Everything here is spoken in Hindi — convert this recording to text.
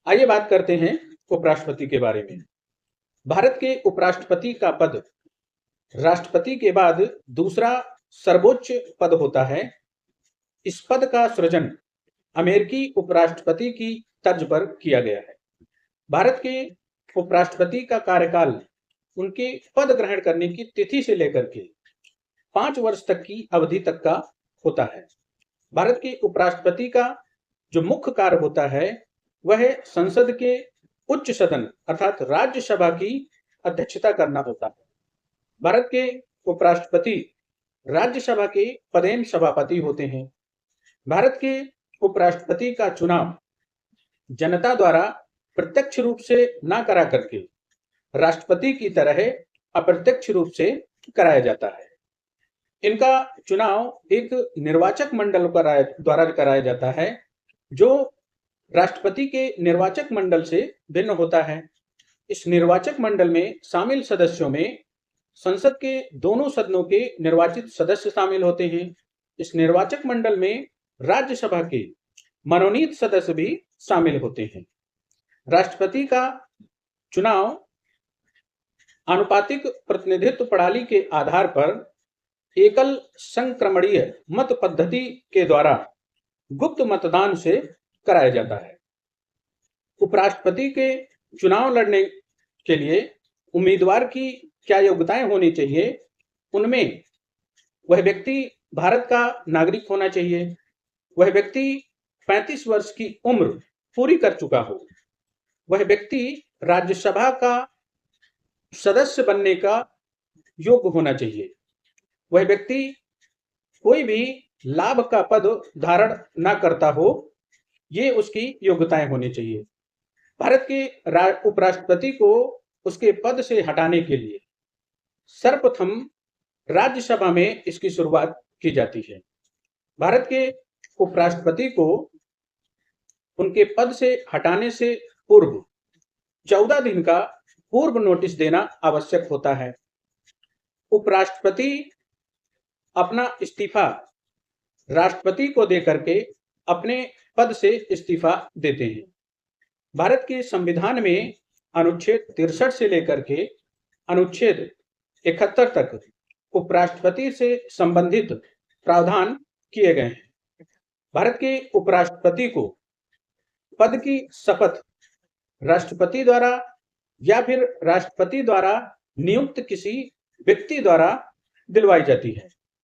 आइए बात करते हैं उपराष्ट्रपति के बारे में। भारत के उपराष्ट्रपति का पद राष्ट्रपति के बाद दूसरा सर्वोच्च पद होता है। इस पद का सृजन अमेरिकी उपराष्ट्रपति की तर्ज पर किया गया है। भारत के उपराष्ट्रपति का कार्यकाल उनके पद ग्रहण करने की तिथि से लेकर के 5 वर्ष तक की अवधि तक का होता है। भारत के उपराष्ट्रपति का जो मुख्य कार्य होता है वह संसद के उच्च सदन अर्थात राज्यसभा की अध्यक्षता करना होता है। भारत के उपराष्ट्रपति राज्यसभा के पदेन सभापति होते हैं। भारत के उपराष्ट्रपति का चुनाव जनता द्वारा प्रत्यक्ष रूप से न करा करके राष्ट्रपति की तरह अप्रत्यक्ष रूप से कराया जाता है। इनका चुनाव एक निर्वाचक मंडल द्वारा कराया जाता है जो राष्ट्रपति के निर्वाचक मंडल से भिन्न होता है। इस निर्वाचक मंडल में शामिल सदस्यों में संसद के दोनों सदनों के निर्वाचित सदस्य शामिल होते हैं। इस निर्वाचक मंडल में राज्यसभा के मनोनीत सदस्य भी शामिल होते हैं। राष्ट्रपति का चुनाव आनुपातिक प्रतिनिधित्व प्रणाली के आधार पर एकल संक्रमणीय मत पद्धति के द्वारा गुप्त मतदान से कराया जाता है। उपराष्ट्रपति के चुनाव लड़ने के लिए उम्मीदवार की क्या योग्यताएं होनी चाहिए? उनमें वह व्यक्ति भारत का नागरिक होना चाहिए, वह व्यक्ति 35 वर्ष की उम्र पूरी कर चुका हो, वह व्यक्ति राज्यसभा का सदस्य बनने का योग्य होना चाहिए, वह व्यक्ति कोई भी लाभ का पद धारण न करता हो, ये उसकी योग्यताएं होनी चाहिए। भारत के उपराष्ट्रपति को उसके पद से हटाने के लिए सर्वप्रथम राज्यसभा में इसकी शुरुआत की जाती है। भारत के उपराष्ट्रपति को उनके पद से हटाने से पूर्व 14 दिन का पूर्व नोटिस देना आवश्यक होता है। उपराष्ट्रपति अपना इस्तीफा राष्ट्रपति को देकर के अपने पद से इस्तीफा देते हैं। भारत के संविधान में अनुच्छेद 63 से लेकर के अनुच्छेद 71 तक उपराष्ट्रपति से संबंधित प्रावधान किए गए हैं। भारत के उपराष्ट्रपति को पद की शपथ राष्ट्रपति द्वारा या फिर राष्ट्रपति द्वारा नियुक्त किसी व्यक्ति द्वारा दिलवाई जाती है।